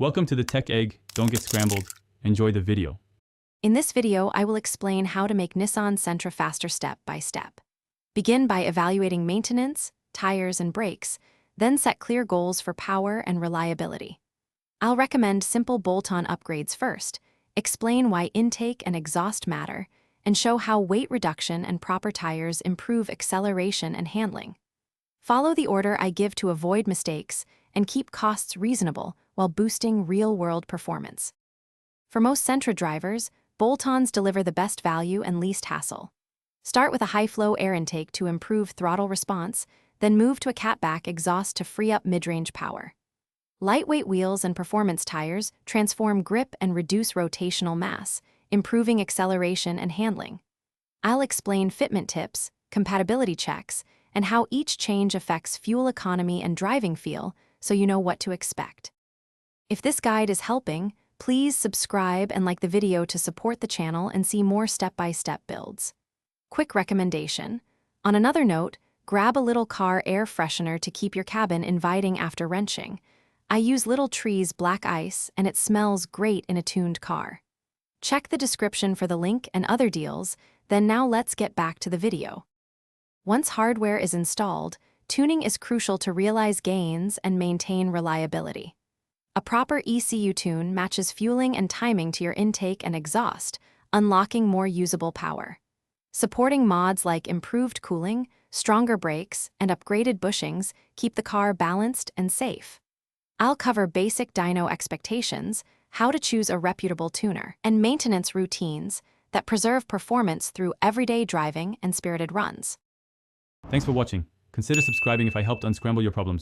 Welcome to the Tech Egg. Don't get scrambled. Enjoy the video. In this video, I will explain how to make Nissan Sentra faster step by step. Begin by evaluating maintenance, tires, and brakes, then set clear goals for power and reliability. I'll recommend simple bolt-on upgrades first, explain why intake and exhaust matter, and show how weight reduction and proper tires improve acceleration and handling. Follow the order I give to avoid mistakes and keep costs reasonable while boosting real-world performance. For most Sentra drivers, bolt-ons deliver the best value and least hassle. Start with a high-flow air intake to improve throttle response, then move to a catback exhaust to free up mid-range power. Lightweight wheels and performance tires transform grip and reduce rotational mass, improving acceleration and handling. I'll explain fitment tips, compatibility checks, and how each change affects fuel economy and driving feel so you know what to expect. If this guide is helping, please subscribe and like the video to support the channel and see more step-by-step builds. Quick recommendation. On another note, grab a little car air freshener to keep your cabin inviting after wrenching. I use Little Tree's Black Ice and it smells great in a tuned car. Check the description for the link and other deals, then now let's get back to the video. Once hardware is installed, tuning is crucial to realize gains and maintain reliability. A proper ECU tune matches fueling and timing to your intake and exhaust, unlocking more usable power. Supporting mods like improved cooling, stronger brakes, and upgraded bushings keep the car balanced and safe. I'll cover basic dyno expectations, how to choose a reputable tuner, and maintenance routines that preserve performance through everyday driving and spirited runs. Thanks for watching. Consider subscribing if I helped unscramble your problems.